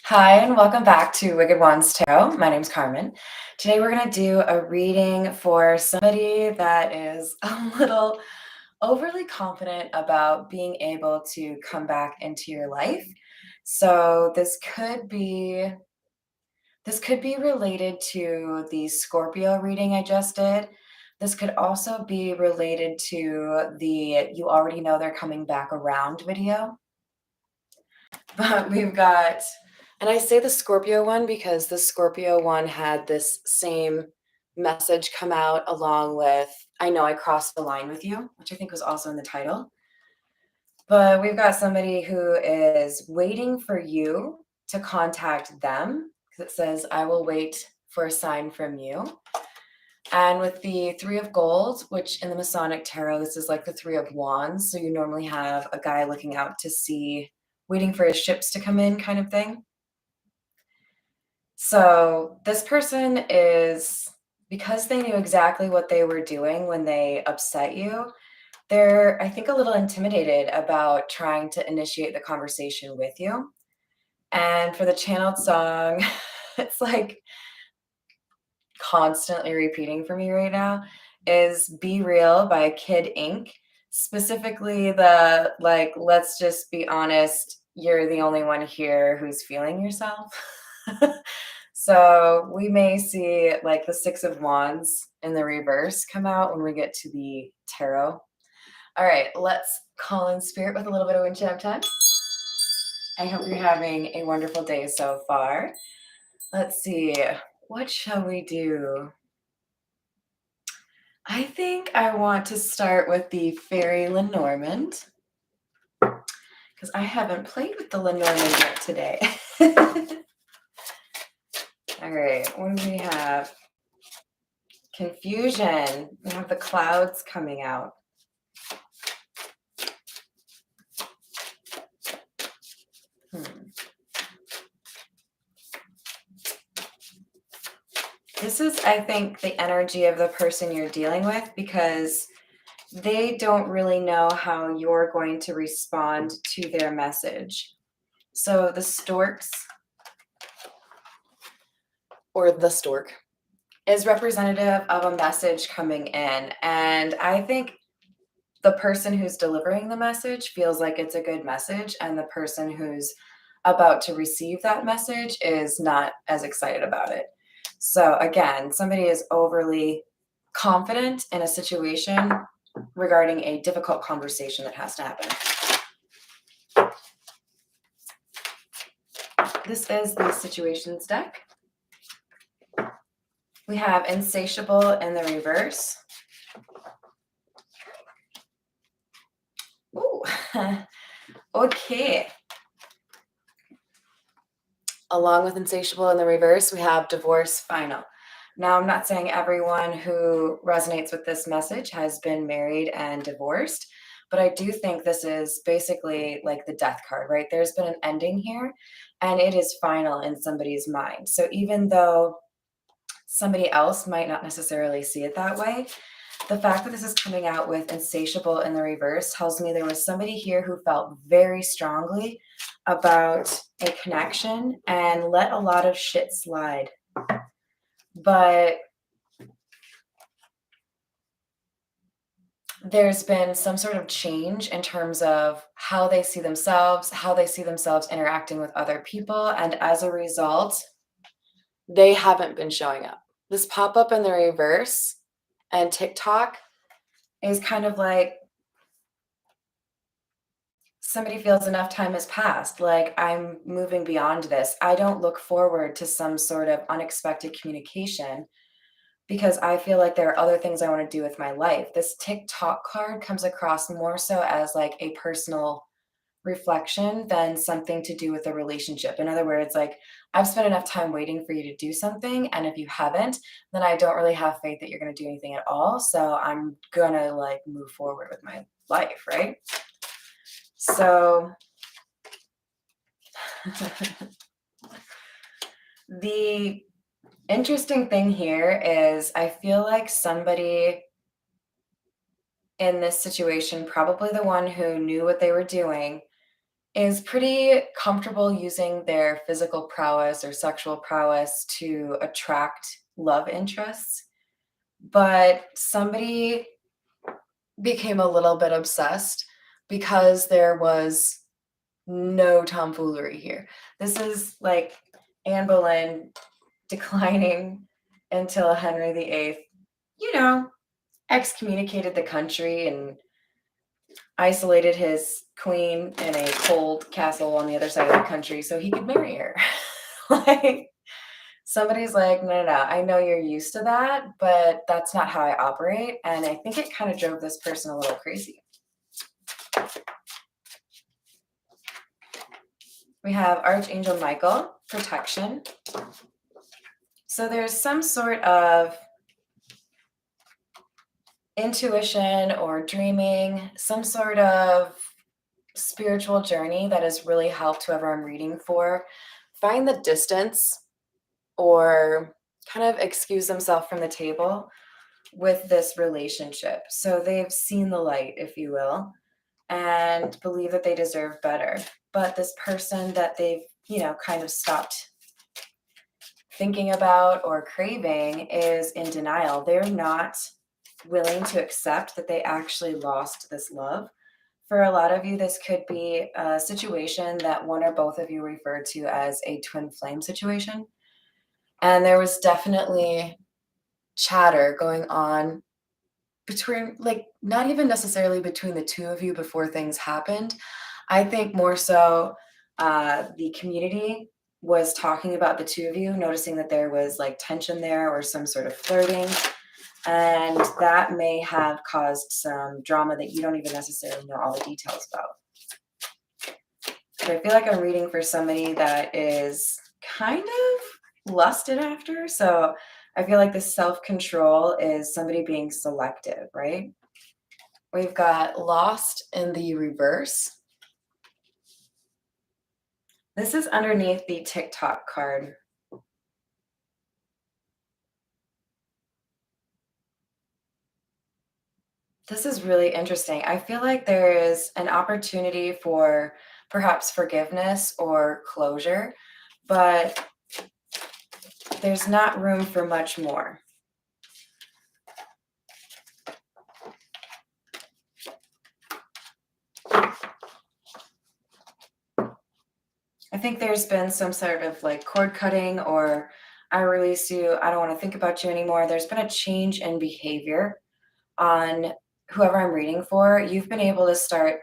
Hi, and welcome back to Wicked Wands Tarot. My name's Carmen. Today we're going to do a reading for somebody that is a little overly confident about being able to come back into your life. So this could be related to the Scorpio reading I just did. This could also be related to the "you already know they're coming back around" video. But we've got, and I say the Scorpio one because the Scorpio one had this same message come out along with "I know I crossed the line with you," which I think was also in the title. But we've got somebody who is waiting for you to contact them because it says, "I will wait for a sign from you." And with the Three of Gold, which in the Masonic Tarot, this is like the Three of Wands. So you normally have a guy looking out to sea, waiting for his ships to come in, kind of thing. So this person is, because they knew exactly what they were doing when they upset you, they're, I think, a little intimidated about trying to initiate the conversation with you. And for the channeled song, it's like constantly repeating for me right now is "Be Real" by Kid Ink. Specifically the like, let's just be honest, you're the only one here who's feeling yourself. So we may see like the Six of Wands in the reverse come out when we get to the tarot. All right, let's call in spirit with a little bit of wind chime time. I hope you're having a wonderful day so far. Let's see, what shall we do? I think I want to start with the Fairy Lenormand because I haven't played with the Lenormand yet today. All right, what do we have? Confusion. We have the clouds coming out. This is, I think, the energy of the person you're dealing with because they don't really know how you're going to respond to their message. So the storks, or the stork, is representative of a message coming in. And I think the person who's delivering the message feels like it's a good message, and the person who's about to receive that message is not as excited about it. So again, somebody is overly confident in a situation regarding a difficult conversation that has to happen. This is the situations deck. We have Insatiable in the reverse. Ooh, okay. Along with Insatiable in the reverse, we have Divorce Final. Now, I'm not saying everyone who resonates with this message has been married and divorced, but I do think this is basically like the death card, right? There's been an ending here, and it is final in somebody's mind. So even though somebody else might not necessarily see it that way, the fact that this is coming out with Insatiable in the reverse tells me there was somebody here who felt very strongly about a connection and let a lot of shit slide. But there's been some sort of change in terms of how they see themselves, how they see themselves interacting with other people. And as a result, they haven't been showing up. This pop up in the reverse and TikTok is kind of like somebody feels enough time has passed. Like, I'm moving beyond this. I don't look forward to some sort of unexpected communication because I feel like there are other things I want to do with my life. This TikTok card comes across more so as like a personal reflection than something to do with a relationship. In other words, like, I've spent enough time waiting for you to do something, and if you haven't, then I don't really have faith that you're going to do anything at all. So I'm going to like move forward with my life, right? So the interesting thing here is I feel like somebody in this situation, probably the one who knew what they were doing, is pretty comfortable using their physical prowess or sexual prowess to attract love interests, but somebody became a little bit obsessed because there was no tomfoolery here. This is like Anne Boleyn declining until Henry VIII, you know, excommunicated the country and isolated his queen in a cold castle on the other side of the country so he could marry her. Like, somebody's like, no, no, no, I know you're used to that, but that's not how I operate. And I think it kind of drove this person a little crazy. We have Archangel Michael, protection. So there's some sort of intuition or dreaming, some sort of spiritual journey that has really helped whoever I'm reading for find the distance or kind of excuse themselves from the table with this relationship. So they've seen the light, if you will, and believe that they deserve better. But this person that they've, kind of stopped thinking about or craving is in denial. They're not willing to accept that they actually lost this love. For a lot of you, this could be a situation that one or both of you refer to as a twin flame situation. And there was definitely chatter going on between, like, not even necessarily between the two of you before things happened. I think more so the community was talking about the two of you, noticing that there was like tension there or some sort of flirting. And that may have caused some drama that you don't even necessarily know all the details about. But I feel like I'm reading for somebody that is kind of lusted after. So I feel like the self-control is somebody being selective, right? We've got lost in the reverse. This is underneath the TikTok card. This is really interesting. I feel like there is an opportunity for perhaps forgiveness or closure, but there's not room for much more. I think there's been some sort of like cord cutting or I release you, I don't want to think about you anymore. There's been a change in behavior on whoever I'm reading for. You've been able to start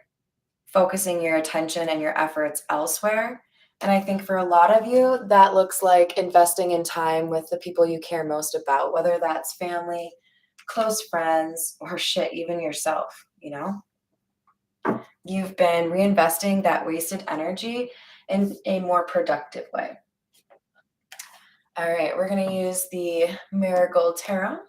focusing your attention and your efforts elsewhere. And I think for a lot of you, that looks like investing in time with the people you care most about, whether that's family, close friends, or shit, even yourself, You've been reinvesting that wasted energy in a more productive way. All right, we're going to use the Marigold Tarot.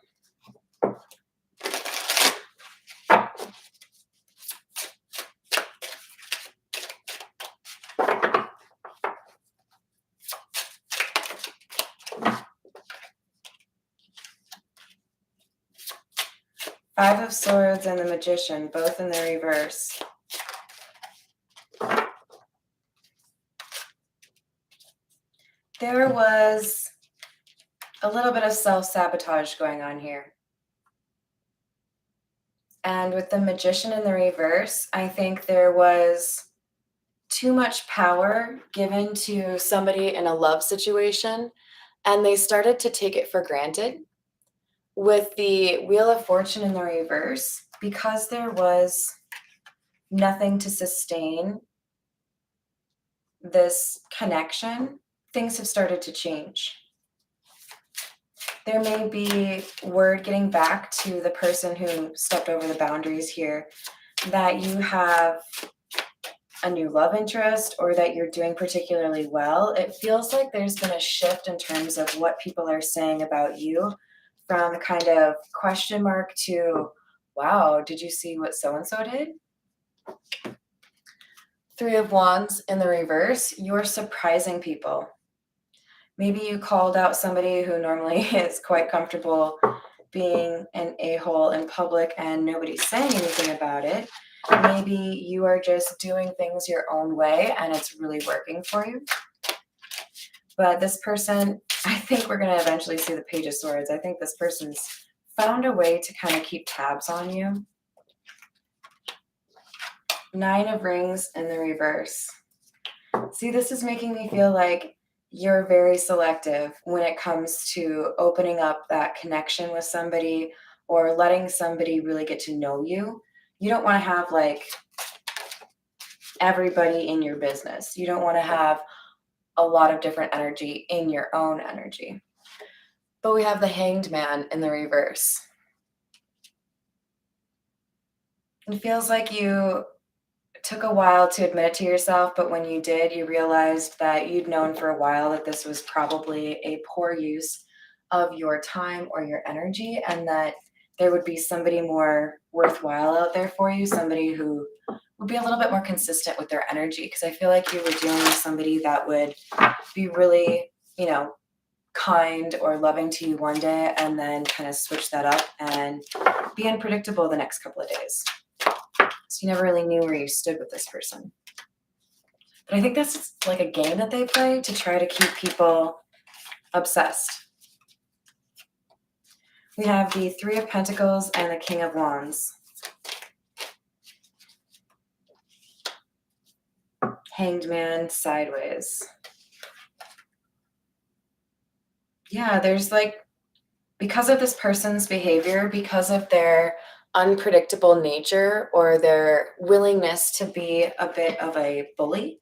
Five of Swords and the Magician, both in the reverse. There was a little bit of self-sabotage going on here. And with the Magician in the reverse, I think there was too much power given to somebody in a love situation, and they started to take it for granted. With the Wheel of Fortune in the reverse, because there was nothing to sustain this connection, things have started to change. There may be word getting back to the person who stepped over the boundaries here that you have a new love interest or that you're doing particularly well. It feels like there's been a shift in terms of what people are saying about you, from kind of question mark to, wow, did you see what so-and-so did? Three of Wands in the reverse, you're surprising people. Maybe you called out somebody who normally is quite comfortable being an a-hole in public and nobody's saying anything about it. Maybe you are just doing things your own way and it's really working for you. But this person, I think we're going to eventually see the Page of Swords. I think this person's found a way to kind of keep tabs on you. Nine of Rings in the reverse. See, this is making me feel like you're very selective when it comes to opening up that connection with somebody or letting somebody really get to know you. You don't want to have like everybody in your business. You don't want to have a lot of different energy in your own energy. But we have the Hanged Man in the reverse. It feels like you took a while to admit it to yourself, but when you did, you realized that you'd known for a while that this was probably a poor use of your time or your energy, and that there would be somebody more worthwhile out there for you, somebody who would be a little bit more consistent with their energy. Because I feel like you were dealing with somebody that would be really, kind or loving to you one day and then kind of switch that up and be unpredictable the next couple of days. So you never really knew where you stood with this person. But I think that's like a game that they play to try to keep people obsessed. We have the Three of Pentacles and the King of Wands. Hanged Man sideways. Yeah, there's like, because of this person's behavior, because of their unpredictable nature or their willingness to be a bit of a bully,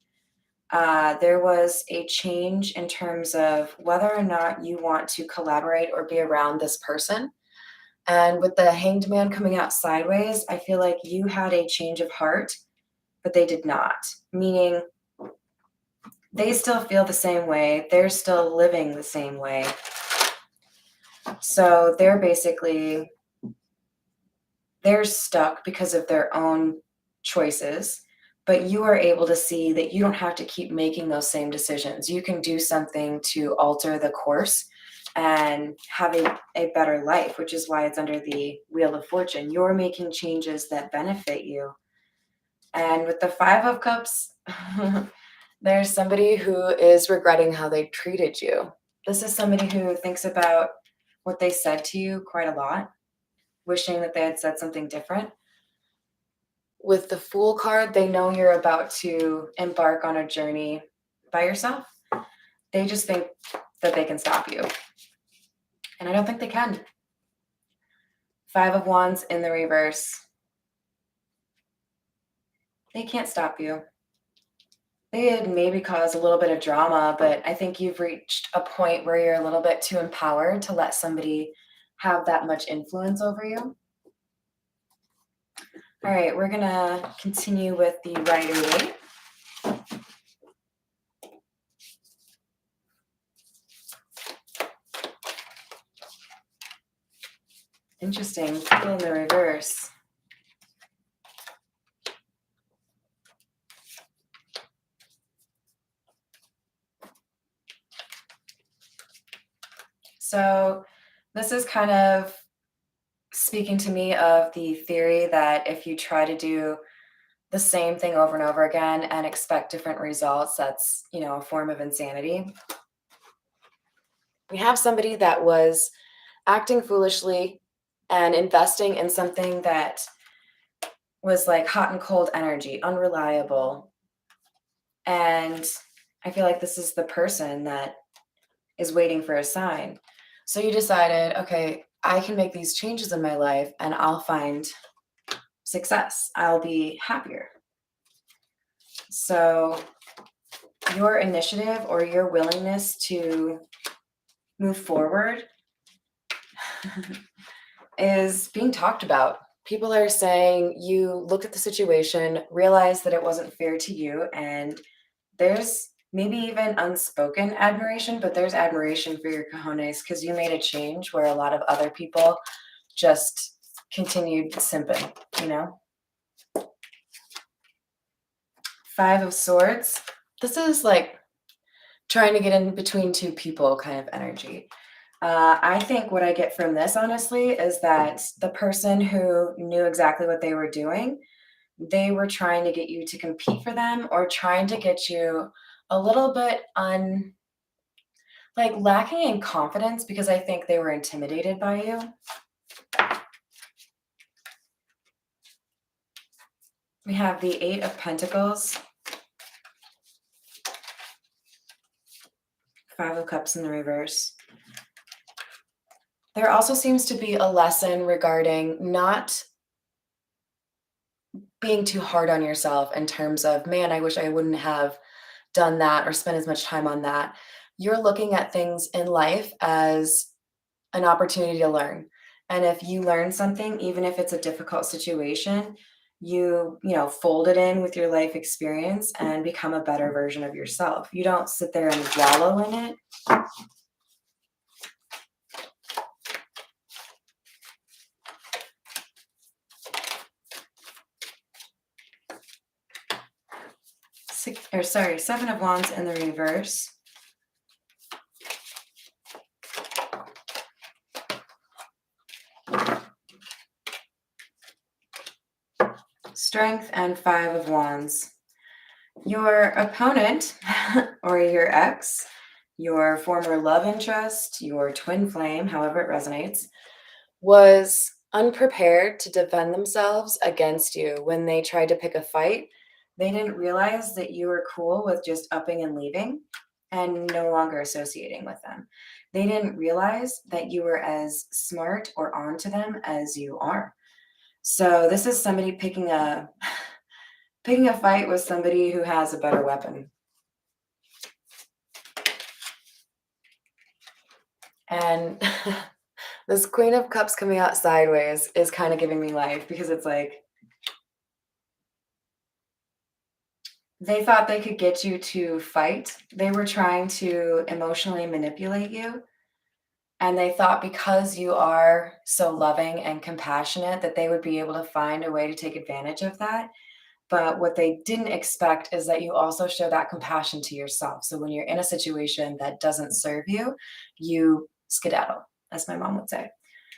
there was a change in terms of whether or not you want to collaborate or be around this person. And with the Hanged Man coming out sideways, I feel like you had a change of heart, but they did not. Meaning they still feel the same way. They're still living the same way. So they're stuck because of their own choices, but you are able to see that you don't have to keep making those same decisions. You can do something to alter the course and have a better life, which is why it's under the Wheel of Fortune. You're making changes that benefit you. And with the Five of Cups, there's somebody who is regretting how they treated you. This is somebody who thinks about what they said to you quite a lot, wishing that they had said something different. With the Fool card, they know you're about to embark on a journey by yourself. They just think that they can stop you. And I don't think they can. Five of Wands in the reverse. They can't stop you. They had maybe caused a little bit of drama, but I think you've reached a point where you're a little bit too empowered to let somebody have that much influence over you. All right, we're going to continue with the Rider-Waite. Interesting. People in the reverse. So this is kind of speaking to me of the theory that if you try to do the same thing over and over again and expect different results, that's, a form of insanity. We have somebody that was acting foolishly and investing in something that was like hot and cold energy, unreliable. And I feel like this is the person that is waiting for a sign. So you decided, okay, I can make these changes in my life and I'll find success. I'll be happier. So your initiative or your willingness to move forward is being talked about. People are saying you looked at the situation, realized that it wasn't fair to you, and there's maybe even unspoken admiration, but there's admiration for your cojones because you made a change where a lot of other people just continued simping, Five of Swords. This is like trying to get in between two people kind of energy. I think what I get from this, honestly, is that the person who knew exactly what they were doing they were trying to get you to compete for them or trying to get you a little bit like lacking in confidence because I think they were intimidated by you. We have the Eight of Pentacles, Five of Cups in the reverse. There also seems to be a lesson regarding not being too hard on yourself in terms of, man, I wish I wouldn't have done that or spent as much time on that. You're looking at things in life as an opportunity to learn. And if you learn something, even if it's a difficult situation, you fold it in with your life experience and become a better version of yourself. You don't sit there and wallow in it. Seven of Wands in the reverse. Strength and Five of Wands. Your opponent or your ex, your former love interest, your twin flame, however it resonates, was unprepared to defend themselves against you when they tried to pick a fight. They didn't realize that you were cool with just upping and leaving and no longer associating with them. They didn't realize that you were as smart or onto them as you are. So this is somebody picking a fight with somebody who has a better weapon. And this Queen of Cups coming out sideways is kind of giving me life because it's like they thought they could get you to fight. They were trying to emotionally manipulate you. And they thought because you are so loving and compassionate that they would be able to find a way to take advantage of that. But what they didn't expect is that you also show that compassion to yourself. So when you're in a situation that doesn't serve you, you skedaddle, as my mom would say.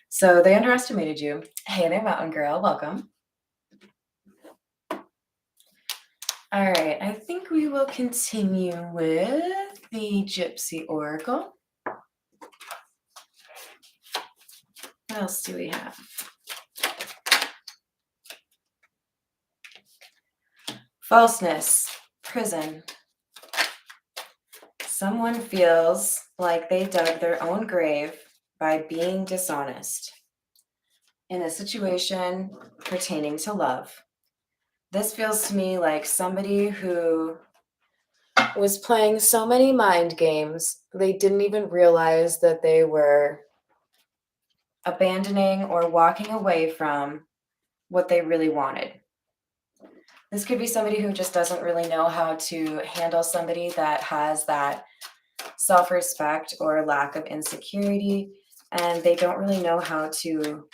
So they underestimated you. Hey there, Mountain Girl. Welcome. All right. I think we will continue with the Gypsy Oracle. What else do we have? Falseness, prison. Someone feels like they dug their own grave by being dishonest in a situation pertaining to love. This feels to me like somebody who was playing so many mind games, they didn't even realize that they were abandoning or walking away from what they really wanted. This could be somebody who just doesn't really know how to handle somebody that has that self-respect or lack of insecurity, and they don't really know how to,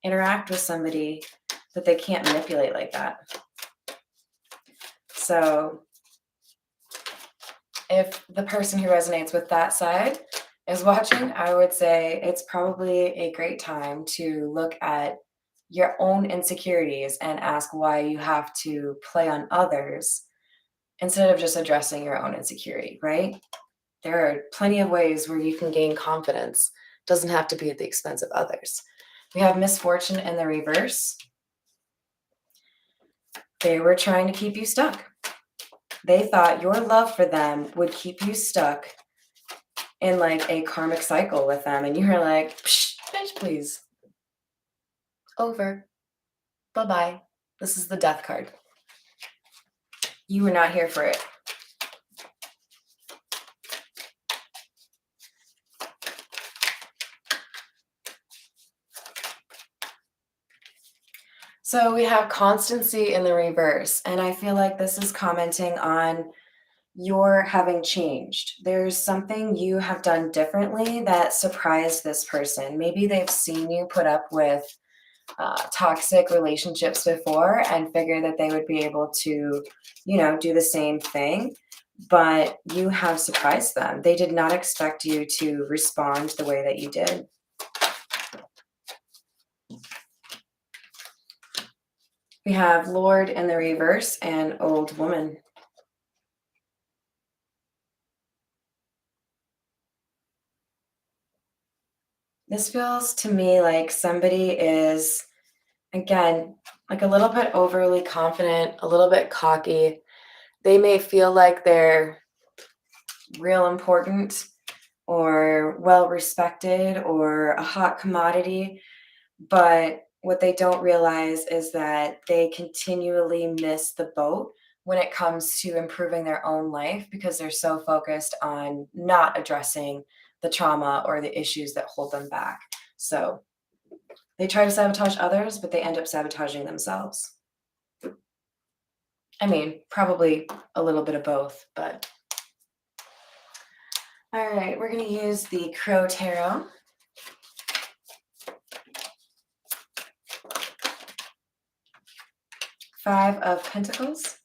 interact with somebody that they can't manipulate like that. So if the person who resonates with that side is watching, I would say it's probably a great time to look at your own insecurities and ask why you have to play on others instead of just addressing your own insecurity, right? There are plenty of ways where you can gain confidence. It doesn't have to be at the expense of others. We have misfortune in the reverse. They were trying to keep you stuck. They thought your love for them would keep you stuck in like a karmic cycle with them. And you were like, bitch, please. Over. Bye-bye. This is the death card. You were not here for it. So we have constancy in the reverse. And I feel like this is commenting on your having changed. There's something you have done differently that surprised this person. Maybe they've seen you put up with toxic relationships before and figure that they would be able to, do the same thing, but you have surprised them. They did not expect you to respond the way that you did. We have Lord in the reverse and Old Woman. This feels to me like somebody is, again, like a little bit overly confident, a little bit cocky. They may feel like they're real important or well respected or a hot commodity, but what they don't realize is that they continually miss the boat when it comes to improving their own life because they're so focused on not addressing the trauma or the issues that hold them back. So they try to sabotage others, but they end up sabotaging themselves. I mean, probably a little bit of both, but. All right, we're going to use the Crow Tarot. Five of Pentacles.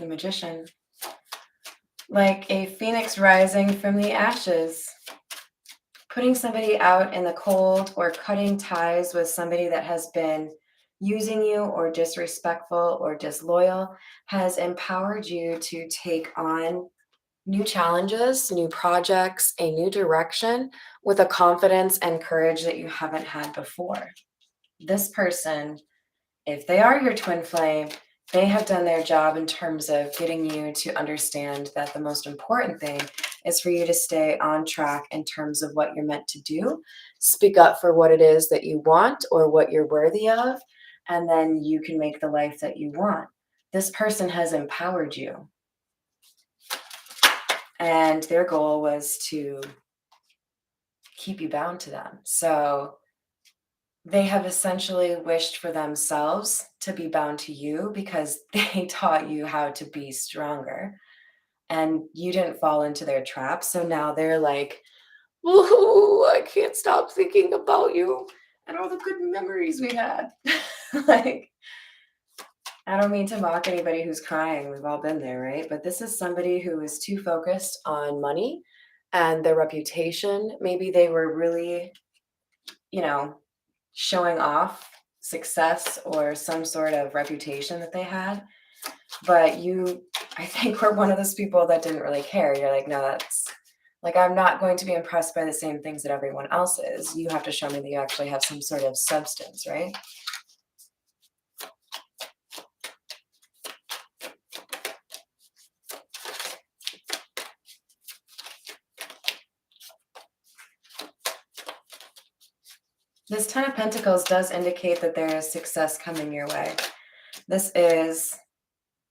The Magician. Like a phoenix rising from the ashes. Putting somebody out in the cold or cutting ties with somebody that has been using you or disrespectful or disloyal has empowered you to take on new challenges, new projects, a new direction with a confidence and courage that you haven't had before. This person, if they are your twin flame, they have done their job in terms of getting you to understand that the most important thing is for you to stay on track in terms of what you're meant to do. Speak up for what it is that you want or what you're worthy of, and then you can make the life that you want. This person has empowered you. And their goal was to keep you bound to them. So they have essentially wished for themselves to be bound to you because they taught you how to be stronger and you didn't fall into their trap. So now they're like, "Ooh, I can't stop thinking about you and all the good memories we had." Like, I don't mean to mock anybody who's crying. We've all been there, right? But this is somebody who is too focused on money and their reputation. Maybe they were really, you know, showing off success or some sort of reputation that they had. But you, I think, were one of those people that didn't really care. You're like, no, that's like, I'm not going to be impressed by the same things that everyone else is. You have to show me that you actually have some sort of substance, right? This Ten of Pentacles does indicate that there is success coming your way. This is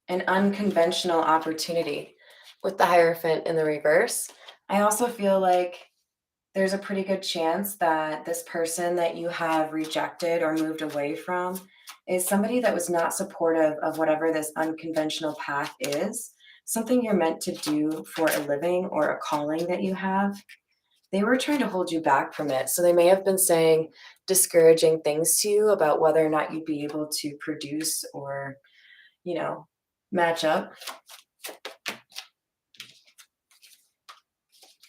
an unconventional opportunity with the Hierophant in the reverse. I also feel like there's a pretty good chance that this person that you have rejected or moved away from is somebody that was not supportive of whatever this unconventional path is, something you're meant to do for a living or a calling that you have. They were trying to hold you back from it. So they may have been saying discouraging things to you about whether or not you'd be able to produce or, match up.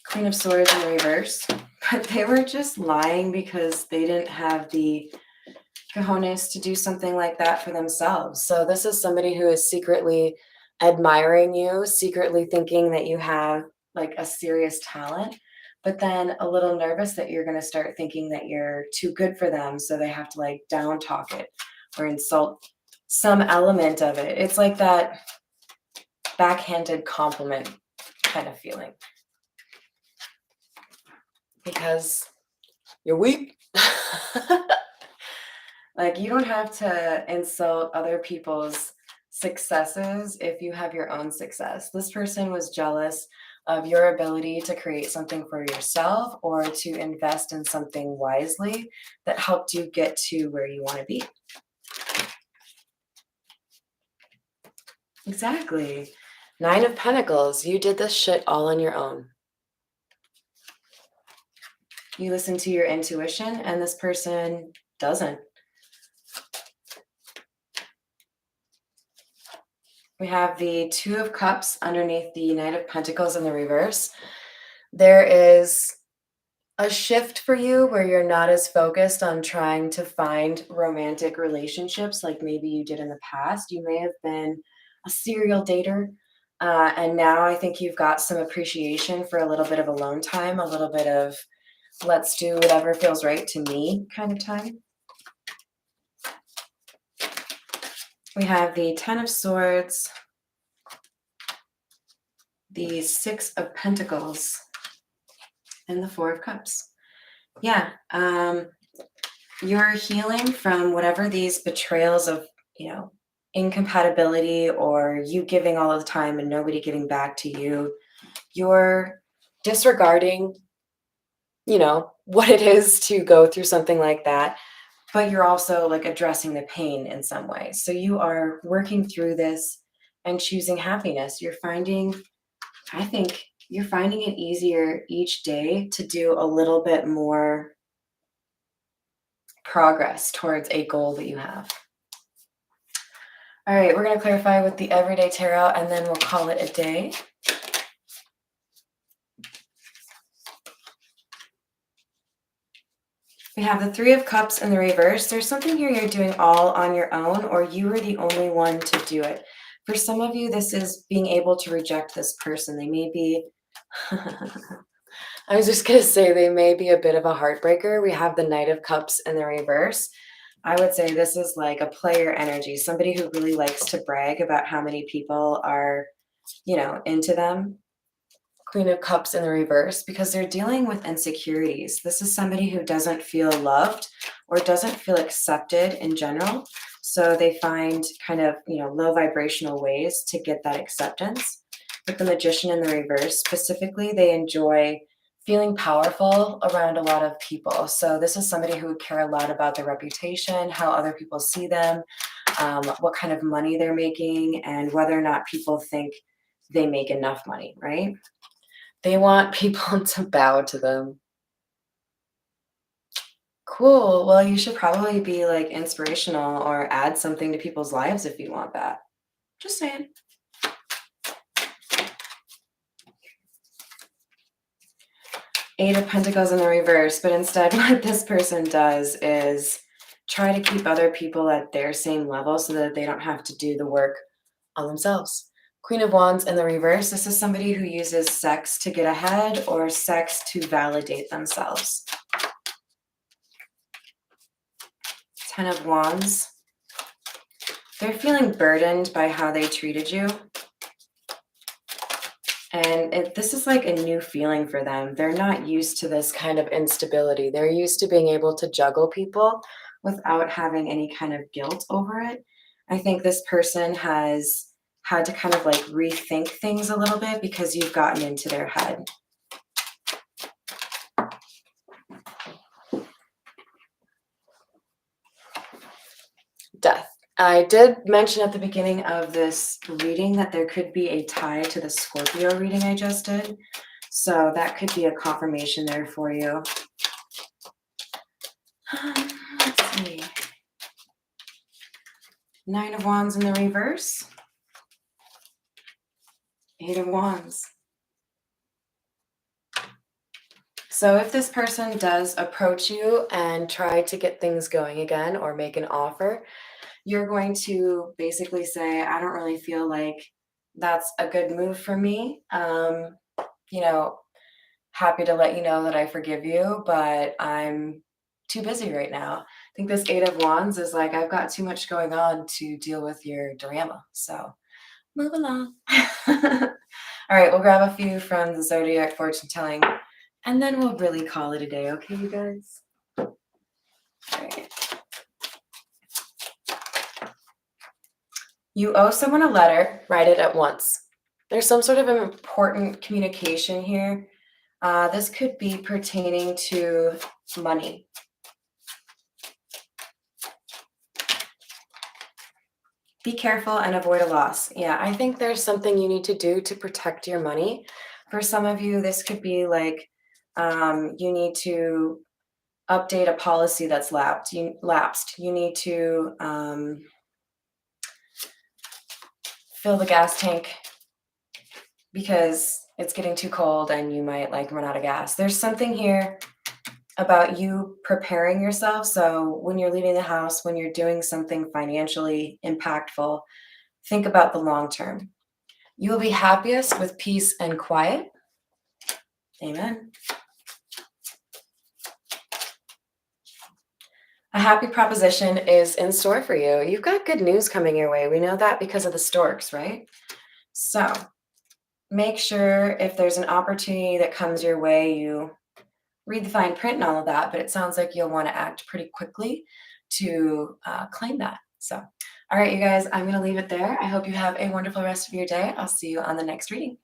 Queen of Swords in reverse. But they were just lying because they didn't have the cojones to do something like that for themselves. So this is somebody who is secretly admiring you, secretly thinking that you have like a serious talent, but then a little nervous that you're going to start thinking that you're too good for them. So they have to like down talk it or insult some element of it. It's like that backhanded compliment kind of feeling. Because you're weak. Like, you don't have to insult other people's successes if you have your own success. This person was jealous of your ability to create something for yourself or to invest in something wisely that helped you get to where you want to be. Exactly. Nine of Pentacles. You did this shit all on your own. You listen to your intuition, and this person doesn't. We have the Two of Cups underneath the Knight of Pentacles in the reverse. There is a shift for you where you're not as focused on trying to find romantic relationships like maybe you did in the past. You may have been a serial dater, and now I think you've got some appreciation for a little bit of alone time, a little bit of let's do whatever feels right to me kind of time. We have the Ten of Swords, the Six of Pentacles, and the Four of Cups. Yeah, you're healing from whatever these betrayals of, incompatibility or you giving all of the time and nobody giving back to you. You're disregarding, what it is to go through something like that, but you're also like addressing the pain in some way. So you are working through this and choosing happiness. I think you're finding it easier each day to do a little bit more progress towards a goal that you have. All right, we're going to clarify with the Everyday Tarot and then we'll call it a day. We have the Three of Cups in the reverse. There's something here you're doing all on your own, or you were the only one to do it. For some of you, this is being able to reject this person. They may be, I was just going to say, they may be a bit of a heartbreaker. We have the Knight of Cups in the reverse. I would say this is like a player energy, somebody who really likes to brag about how many people are, into them. Queen of Cups in the reverse, because they're dealing with insecurities. This is somebody who doesn't feel loved or doesn't feel accepted in general. So they find kind of, low vibrational ways to get that acceptance. With the Magician in the reverse, specifically, they enjoy feeling powerful around a lot of people. So this is somebody who would care a lot about their reputation, how other people see them, what kind of money they're making, and whether or not people think they make enough money, right? They want people to bow to them. Cool. Well, you should probably be like inspirational or add something to people's lives if you want that. Just saying. Eight of Pentacles in the reverse, but instead what this person does is try to keep other people at their same level so that they don't have to do the work on themselves. Queen of Wands in the reverse. This is somebody who uses sex to get ahead or sex to validate themselves. Ten of Wands. They're feeling burdened by how they treated you. And this is like a new feeling for them. They're not used to this kind of instability. They're used to being able to juggle people without having any kind of guilt over it. I think this person has had to kind of like rethink things a little bit because you've gotten into their head. Death. I did mention at the beginning of this reading that there could be a tie to the Scorpio reading I just did. So that could be a confirmation there for you. Let's see. Nine of Wands in the reverse. Eight of Wands. So if this person does approach you and try to get things going again or make an offer, you're going to basically say, I don't really feel like that's a good move for me. Happy to let you know that I forgive you, but I'm too busy right now. I think this Eight of Wands is like, I've got too much going on to deal with your drama. So move along. All right, we'll grab a few from the Zodiac fortune telling, and then we'll really call it a day. Okay, you guys? All right. You owe someone a letter, write it at once. There's some sort of important communication here. This could be pertaining to money. Be careful and avoid a loss. Yeah, I think there's something you need to do to protect your money. For some of you, this could be like you need to update a policy that's lapsed. You need to fill the gas tank because it's getting too cold and you might like run out of gas. There's something here about you preparing yourself. So when you're leaving the house, when you're doing something financially impactful, think about the long term. You will be happiest with peace and quiet. Amen. A happy proposition is in store for you. You've got good news coming your way. We know that because of the storks, right? So make sure if there's an opportunity that comes your way, you read the fine print and all of that, but it sounds like you'll want to act pretty quickly to claim that. So, all right, you guys, I'm going to leave it there. I hope you have a wonderful rest of your day. I'll see you on the next reading.